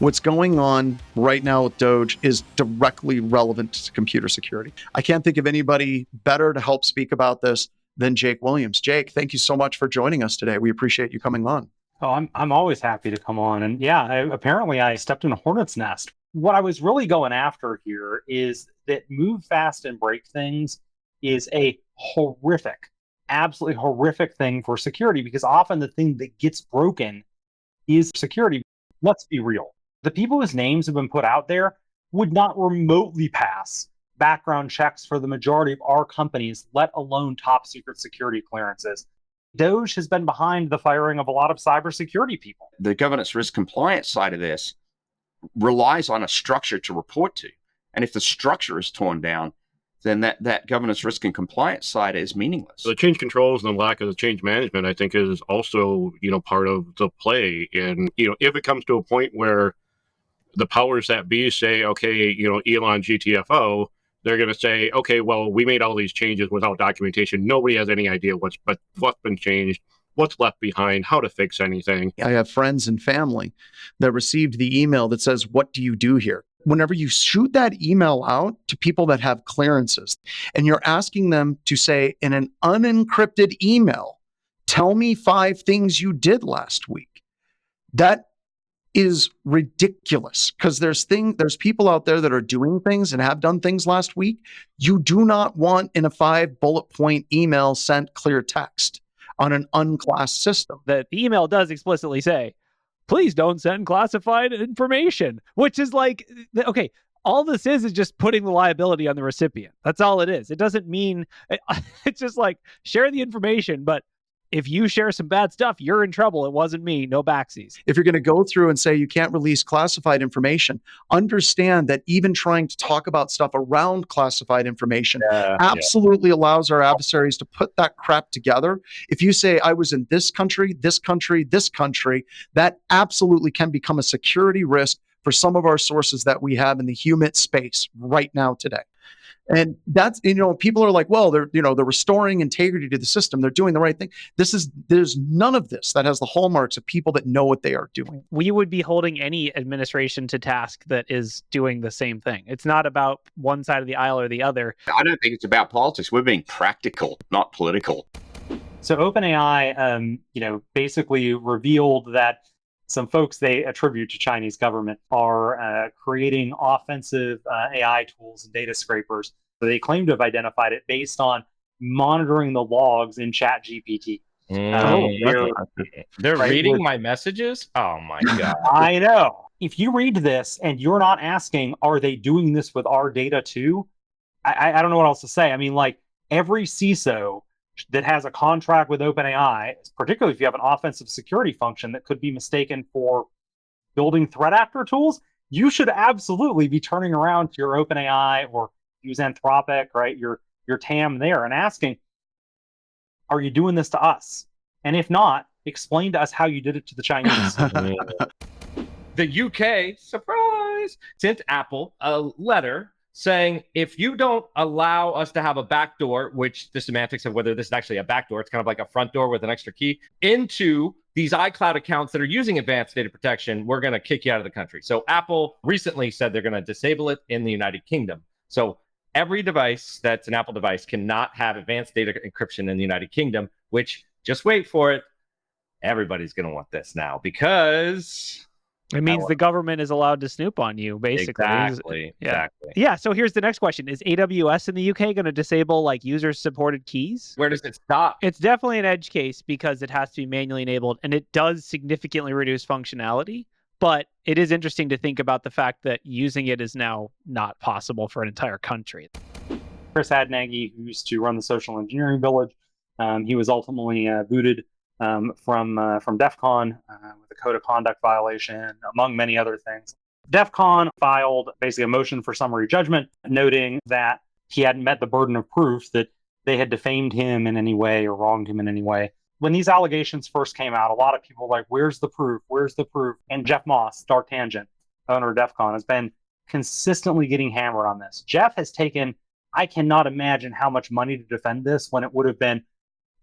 What's going on right now with DOGE is directly relevant to computer security. I can't think of anybody better to help speak about this than Jake Williams. Jake, thank you so much for joining us today. We appreciate you coming on. Oh, I'm always happy to come on. And yeah, apparently I stepped in a hornet's nest. What I was really going after here is that move fast and break things is a horrific, absolutely horrific thing for security, because often the thing that gets broken is security. Let's be real. The people whose names have been put out there would not remotely pass background checks for the majority of our companies, let alone top secret security clearances. DOGE has been behind the firing of a lot of cybersecurity people. The governance risk compliance side of this relies on a structure to report to. And if the structure is torn down, then that governance risk and compliance side is meaningless. The change controls and the lack of the change management, I think, is also, part of the play. And, if it comes to a point where the powers that be say, okay, Elon GTFO, they're going to say, okay, well, we made all these changes without documentation. Nobody has any idea what's been changed, what's left behind, how to fix anything. I have friends and family that received the email that says, "What do you do here?" Whenever you shoot that email out to people that have clearances and you're asking them to say in an unencrypted email, "Tell me 5 things you did last week," that is ridiculous, because there's people out there that are doing things and have done things last week. You do not want in a 5 bullet point email sent clear text on an unclassed system. The email does explicitly say, please don't send classified information, which is like, okay, all this is just putting the liability on the recipient. That's all it is. It doesn't mean, it's just like, share the information, but if you share some bad stuff, you're in trouble. It wasn't me. No backsies. If you're going to go through and say you can't release classified information, understand that even trying to talk about stuff around classified information absolutely allows our adversaries to put that crap together. If you say, I was in this country, this country, this country, that absolutely can become a security risk for some of our sources that we have in the HUMIT space right now today. And that's, people are like, well, they're restoring integrity to the system. They're doing the right thing. There's none of this that has the hallmarks of people that know what they are doing. We would be holding any administration to task that is doing the same thing. It's not about one side of the aisle or the other. I don't think it's about politics. We're being practical, not political. So OpenAI, basically revealed that some folks they attribute to Chinese government are creating offensive AI tools and data scrapers. So they claim to have identified it based on monitoring the logs in ChatGPT. They're reading my messages? Oh my God. I know. If you read this and you're not asking, are they doing this with our data too? I don't know what else to say. I mean, like, every CISO that has a contract with OpenAI, particularly if you have an offensive security function that could be mistaken for building threat actor tools, you should absolutely be turning around to your OpenAI or use Anthropic, right? Your TAM there, and asking, are you doing this to us? And if not, explain to us how you did it to the Chinese. The UK, surprise, sent Apple a letter saying, if you don't allow us to have a backdoor, which the semantics of whether this is actually a backdoor, it's kind of like a front door with an extra key, into these iCloud accounts that are using advanced data protection, we're going to kick you out of the country. So Apple recently said they're going to disable it in the United Kingdom. So every device that's an Apple device cannot have advanced data encryption in the United Kingdom, which, just wait for it, everybody's going to want this now, because it means the government is allowed to snoop on you, basically. Exactly. Yeah. So here's the next question. Is AWS in the UK going to disable like user-supported keys? Where does it stop? It's definitely an edge case because it has to be manually enabled, and it does significantly reduce functionality. But it is interesting to think about the fact that using it is now not possible for an entire country. Chris Hadnagy, who used to run the social engineering village, he was ultimately booted from DEF CON with a code of conduct violation, among many other things. DEF CON filed basically a motion for summary judgment, noting that he hadn't met the burden of proof that they had defamed him in any way or wronged him in any way. When these allegations first came out, a lot of people were like, where's the proof? Where's the proof? And Jeff Moss, Dark Tangent, owner of DEF CON, has been consistently getting hammered on this. Jeff has taken, I cannot imagine how much money to defend this when it would have been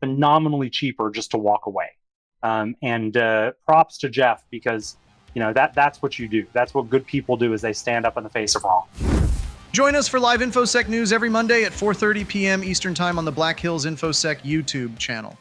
phenomenally cheaper just to walk away. And props to Jeff, because that's what you do. That's what good people do, is they stand up in the face of wrong. Join us for live InfoSec news every Monday at 4:30 p.m. Eastern Time on the Black Hills InfoSec YouTube channel.